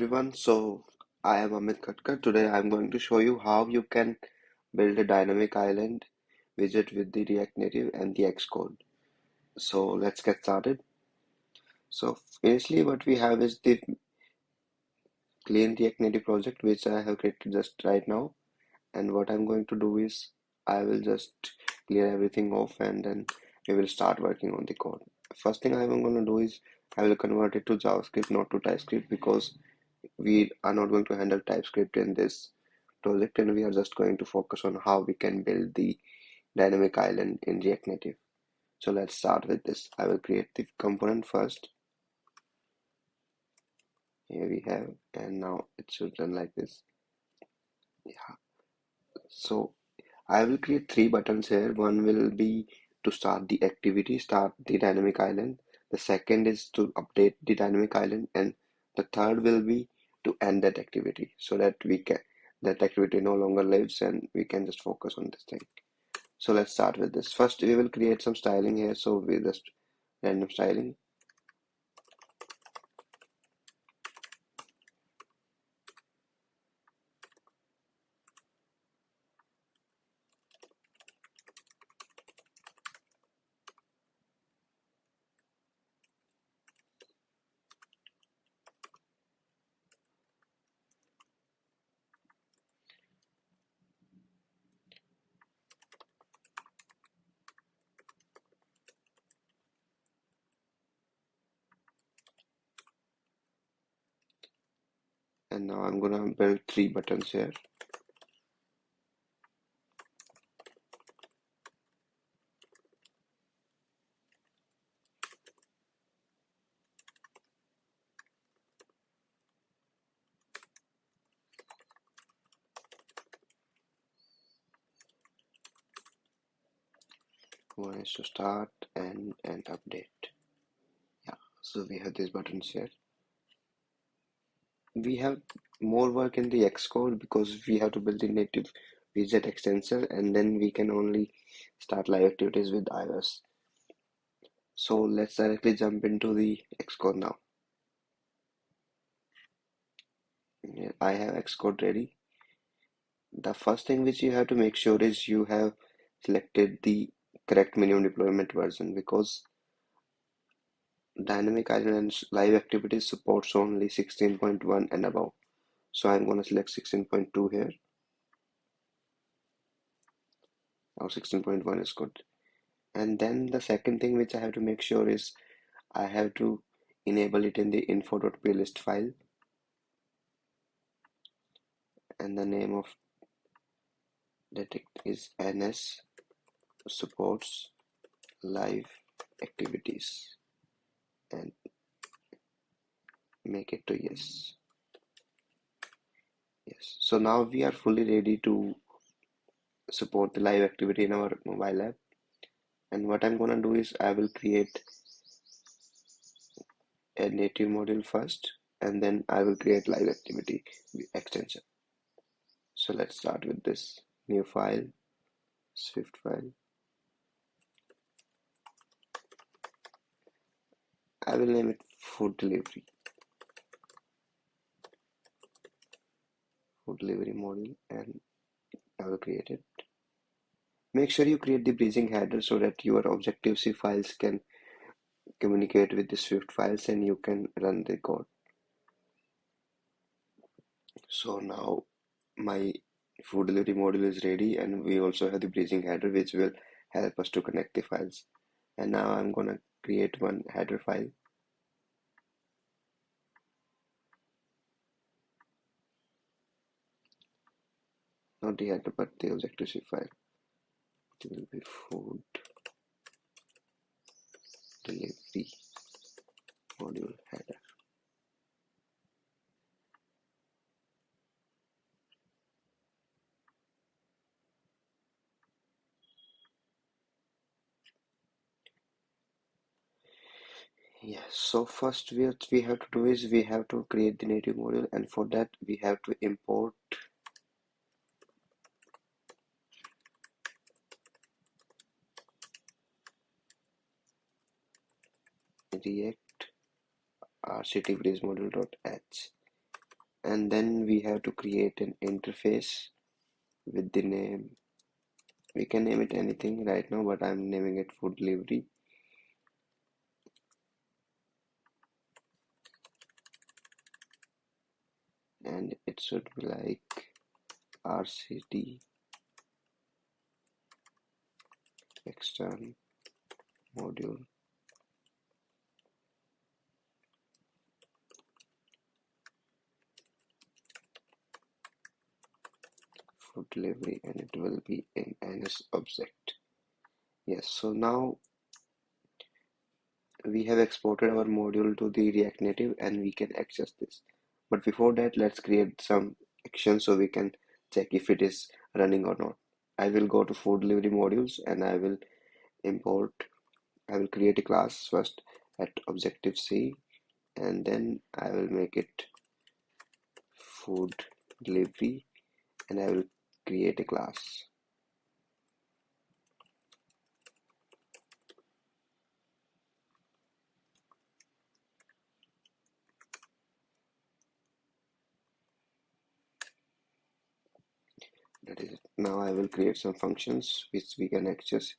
everyone. I am Amit Khatkar. Today I'm going to show you how you can build a dynamic island widget with the React Native and the Xcode. So let's get started. So initially what we have is the clean React Native project which I have created just right now. And what I'm going to do is I will just clear everything off and then we will start working on the code. First thing I'm going to do is I will convert it to JavaScript, not to TypeScript, because we are not going to handle TypeScript in this project, and we are just going to focus on how we can build the dynamic island in React Native. So let's start with this. I will create the component first. Here we have, and now it should run like this. Yeah. So I will create three buttons here. One will be to start the activity, start the dynamic island. The second is to update the dynamic island, and the third will be to end that activity so that that activity no longer lives and we can just focus on this thing. So let's start with this. First, we will create some styling here. So we just random styling. And now I'm gonna build three buttons here. One is to start and update. Yeah, so we have these buttons here. We have more work in the Xcode because we have to build the native widget extensor and then we can only start live activities with iOS. So let's directly jump into the Xcode now. Yeah, I have Xcode ready. The first thing which you have to make sure is you have selected the correct minimum deployment version, because dynamic island and live activities supports only 16.1 and above. So I'm going to select 16.2 here. Now 16.1 is good. And then the second thing which I have to make sure is I have to enable it in the info.plist file, and the name of that is ns supports live activities, and make it to yes. Yes. So now we are fully ready to support the live activity in our mobile app. And what I'm gonna do is I will create a native module first, and then I will create live activity extension. So let's start with this new file, Swift file. I will name it food delivery module, and I will create it. Make sure you create the bridging header so that your Objective-C files can communicate with the Swift files and you can run the code. So now my food delivery module is ready, and we also have the bridging header which will help us to connect the files. And now I'm gonna create one header file. Not the header but the Objective-C file. It will be food delivery module header. Yes, so first what we have to do is we have to create the native module, and for that we have to import React rctbridge module.h. and then we have to create an interface with the name. We can name it anything right now, but I'm naming it food delivery. And it should be like RCT external module food delivery, and it will be in NS object. Yes, so now we have exported our module to the React Native and we can access this. But before that, let's create some action so we can check if it is running or not. I will go to food delivery modules and I will import, I will create a class first at Objective C, and then I will make it food delivery and I will create a class. That is it. Now I will create some functions which we can access.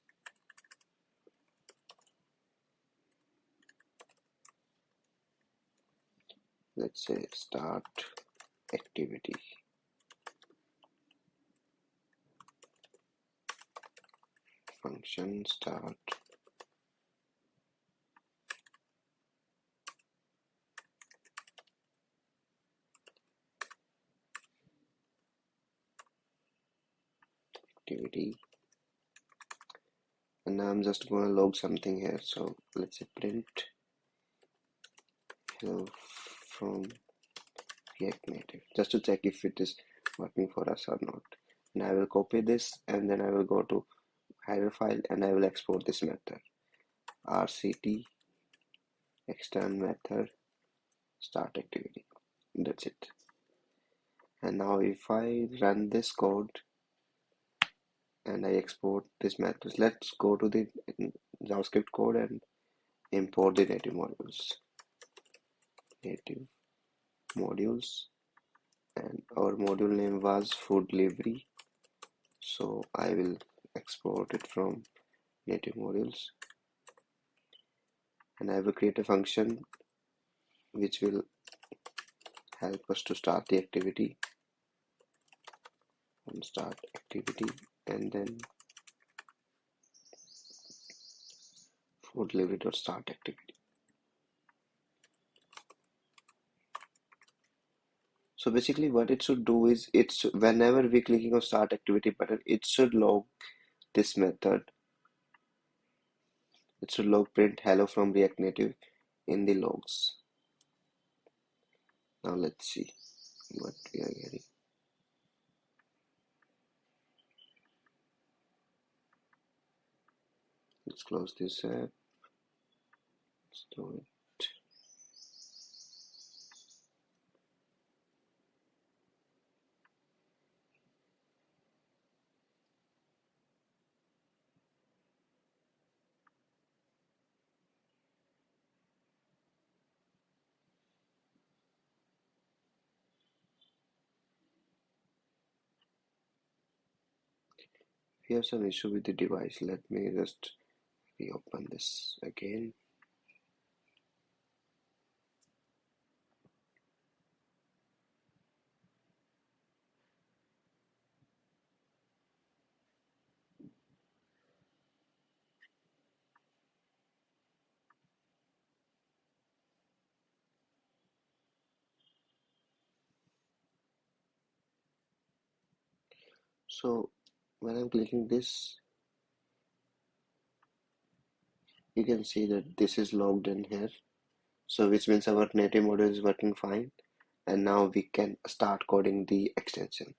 Let's say start activity. Function start activity, and now I'm just going to log something here. So let's say print hello from React Native, just to check if it is working for us or not. And I will copy this and then I will go to header file and I will export this method RCT external method start activity. That's it. And now if I run this code and I export this method, let's go to the JavaScript code and import the native modules, and our module name was food delivery, so I will export it from native modules, and I will create a function which will help us to start the activity and start activity, and then food delivery dot start activity. So basically what it should do is, it's whenever we clicking on start activity button, it should log this method. It should log print hello from React Native in the logs. Now let's see what we are getting. Let's close this app. Let's do it. We have some issue with the device. Let me just reopen this again. So when I'm clicking this, you can see that this is logged in here. So which means our native module is working fine. And now we can start coding the extension.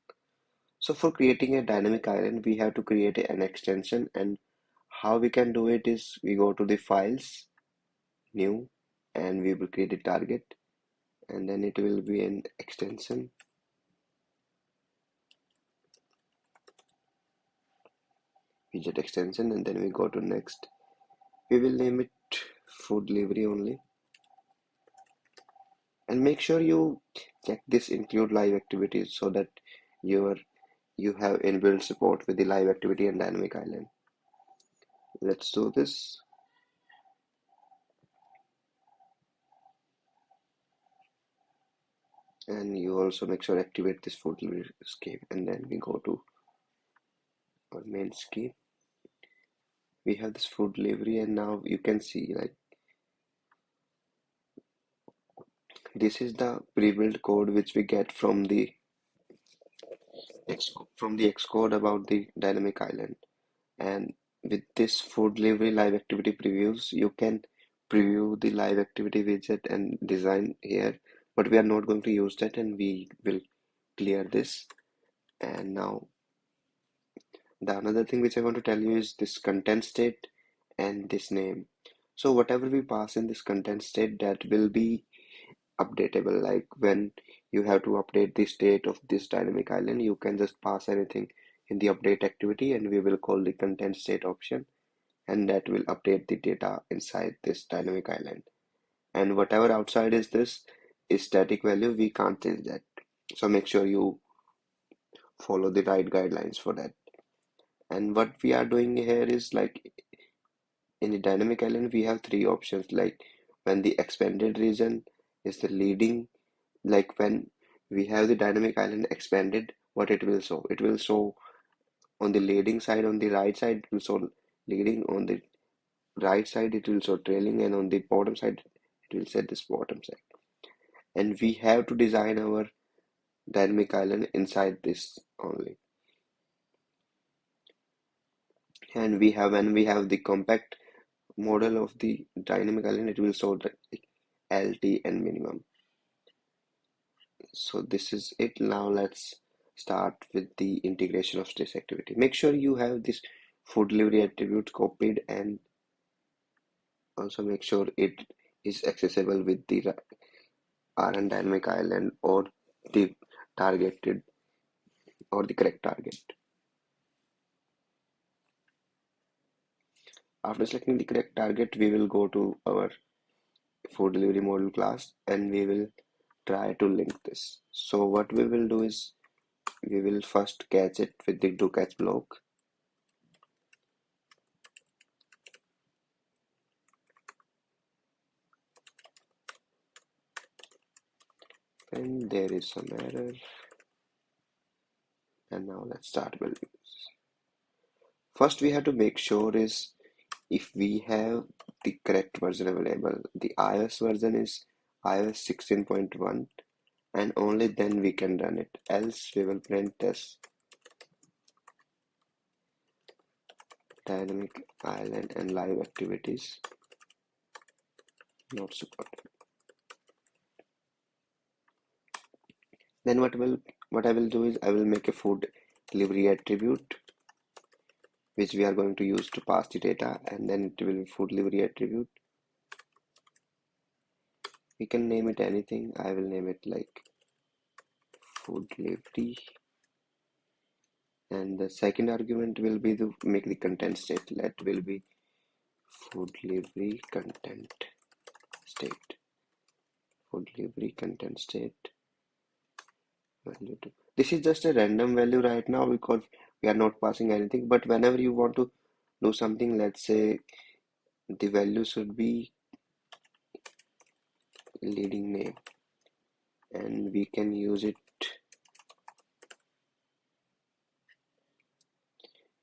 So for creating a dynamic island, we have to create an extension, and how we can do it is we go to the files, new, and we will create a target, and then it will be an extension. Widget extension, and then we go to next. We will name it food delivery only, And make sure you check this include live activities so that your you have inbuilt support with the live activity and dynamic island. Let's do this. And you also make sure activate this food delivery scheme, and then we go to our main scheme. We have this food delivery, and now you can see like this is the pre-built code which we get from the Xcode about the dynamic island. And with this food delivery live activity previews, you can preview the live activity widget and design here, but we are not going to use that, and we will clear this. And now the another thing which I want to tell you is this content state and this name. So whatever we pass in this content state, that will be updatable. Like when you have to update the state of this dynamic island, you can just pass anything in the update activity, and we will call the content state option, and that will update the data inside this dynamic island. And whatever outside is this is static value, we can't change that. So make sure you follow the right guidelines for that. And what we are doing here is like in the dynamic island, we have three options. Like when the expanded region is the leading, like when we have the dynamic island expanded, what it will show? It will show on the leading side, on the right side, it will show leading, on the right side, it will show trailing, and on the bottom side, it will set this bottom side. And we have to design our dynamic island inside this only. And we have when we have the compact model of the dynamic island, it will show the LT and minimum. So this is it. Now let's start with the integration of this activity. Make sure you have this food delivery attribute copied, and also make sure it is accessible with the RN dynamic island or the targeted or the correct target. After selecting the correct target, we will go to our food delivery model class and we will try to link this. So what we will do is we will first catch it with the do catch block, and there is some error, and now let's start building. First we have to make sure is if we have the correct version available. The iOS version is iOS 16.1, and only then we can run it, else we will print this dynamic island and live activities not supported. Then what I will do is I will make a food delivery attribute which we are going to use to pass the data, and then it will be food delivery attribute. We can name it anything. I will name it like food delivery, and the second argument will be to make the content state. That will be food delivery content state. Food delivery content state value 2. This is just a random value right now because we are not passing anything, but whenever you want to do something, let's say the value should be leading name, and we can use it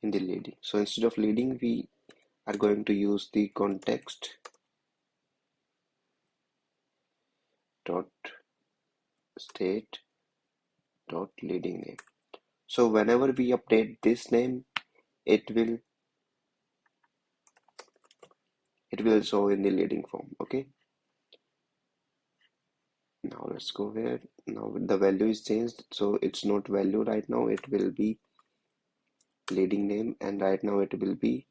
in the leading. So instead of leading, we are going to use the context dot state dot leading name. So whenever we update this name, it will show in the leading form. Okay, now let's go here. Now the value is changed, so it's not value right now, it will be leading name, and right now it will be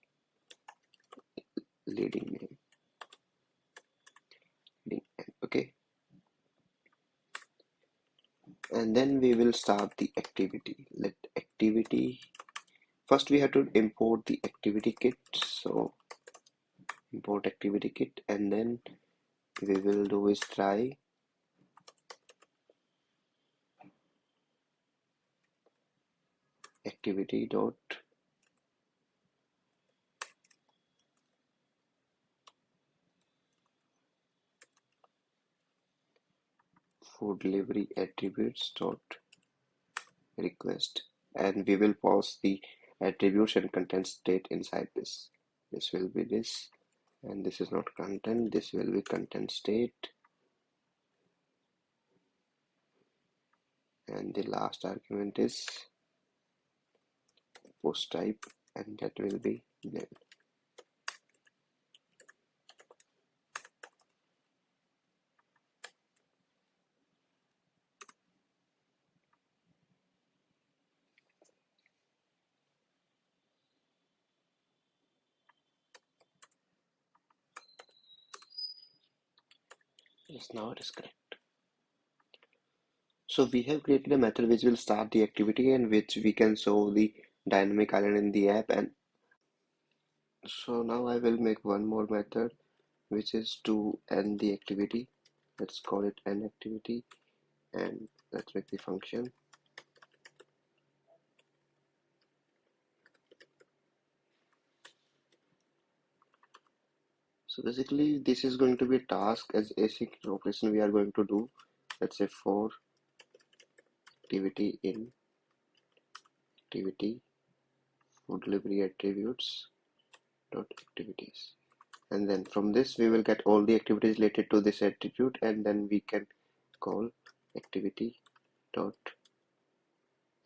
leading name. Okay, and then we will start the activity. Let activity, first we have to import the activity kit. So import activity kit, and then we will do is try activity dot food delivery attributes dot request, and we will pass the attributes and content state inside this. This will be this, and this is not content, this will be content state, and the last argument is post type, and that will be nil. Yes, now it is correct. So we have created a method which will start the activity and which we can show the dynamic island in the app. And so now I will make one more method which is to end the activity. Let's call it end activity, and let's make the function. So basically this is going to be a task as async operation we are going to do. Let's say for activity in activity food delivery attributes dot activities, and then from this we will get all the activities related to this attribute, and then we can call activity dot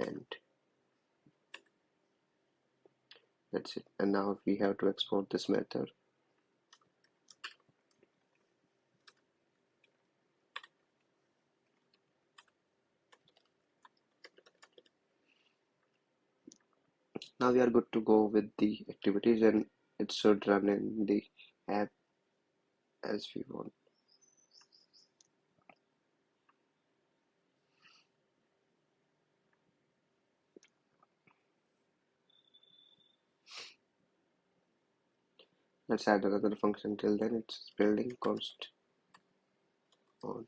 end. That's it. And now we have to export this method. Now we are good to go with the activities, and it should run in the app as we want. Let's add another function. Till then it's building const on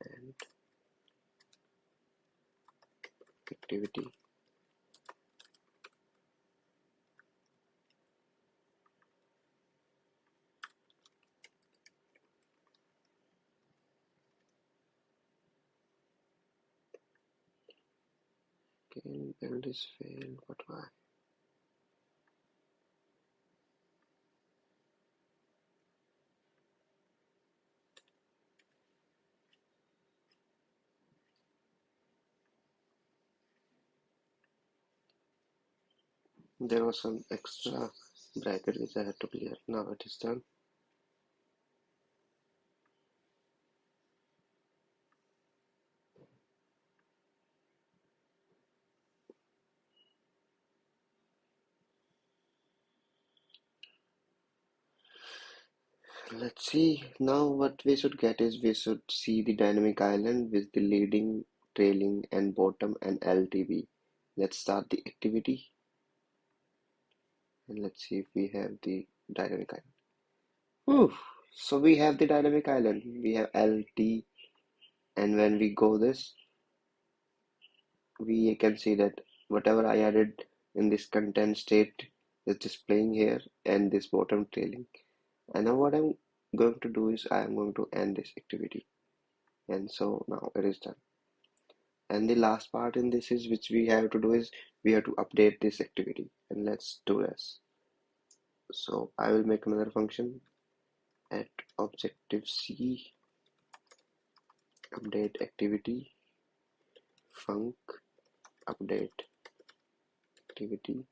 and activity. Okay, build is failed, but why? There was some extra bracket which I had to clear. Now it is done. Let's see. Now what we should get is we should see the dynamic island with the leading, trailing, and bottom and LTB. Let's start the activity and let's see if we have the dynamic island. Whew. So we have the dynamic island. We have LT, and when we go this, we can see that whatever I added in this content state is displaying here, and this bottom trailing. And now what I'm going to do is I am going to end this activity, and so now it is done. And the last part in this is which we have to do is we have to update this activity, and let's do this. So I will make another function at objective C update activity func update activity,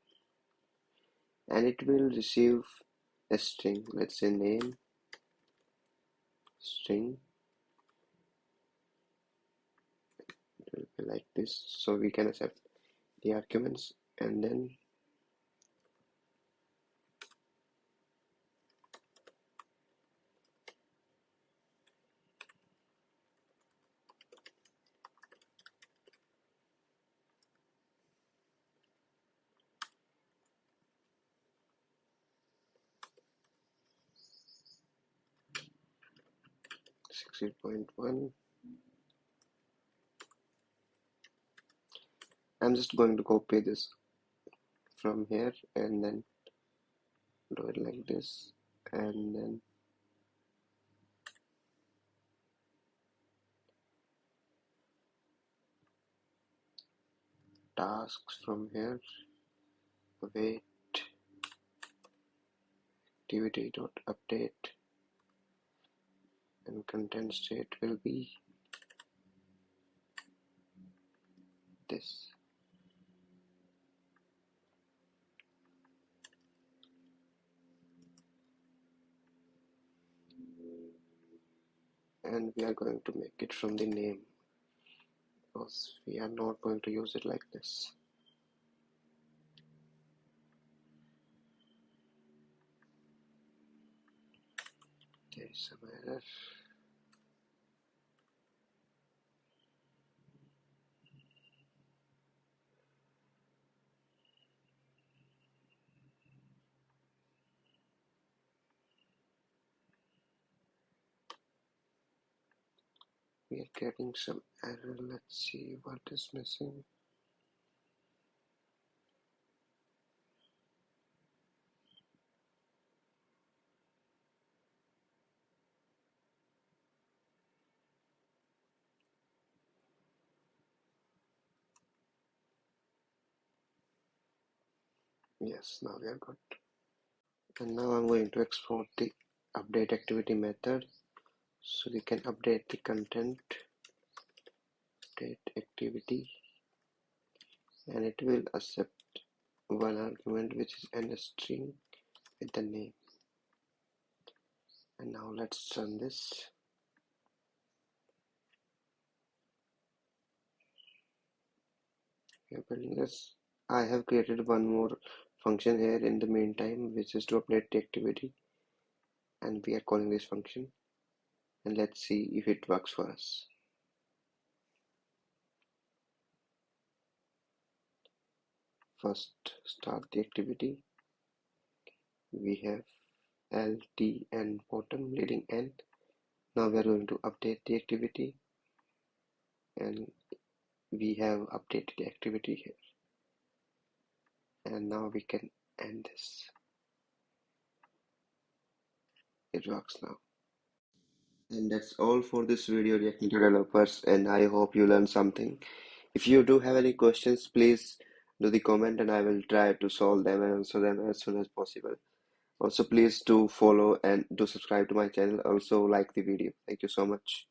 and it will receive a string. Let's say name string. It will be like this, so we can accept the arguments, and then 60.1. I'm just going to copy this from here and then do it like this, and then tasks from here, wait, activity dot update, and content state will be this. And we are going to make it from the name because we are not going to use it like this. There is some error. We are getting some error. Let's see what is missing. Yes, now we are good. And now I'm going to export the update activity method so we can update the content, update activity, and it will accept one argument which is an string with the name. And now let's run this. We are building this. I have created one more function here in the meantime, which is to update the activity, and we are calling this function, and let's see if it works for us. First, start the activity. We have L, T, and bottom leading N. Now we are going to update the activity, and we have updated the activity here. And now we can end this. It works now. And that's all for this video, React Native developers, and I hope you learned something. If you do have any questions, please do the comment and I will try to solve them and answer them as soon as possible. Also, please do follow and do subscribe to my channel. Also, like the video. Thank you so much.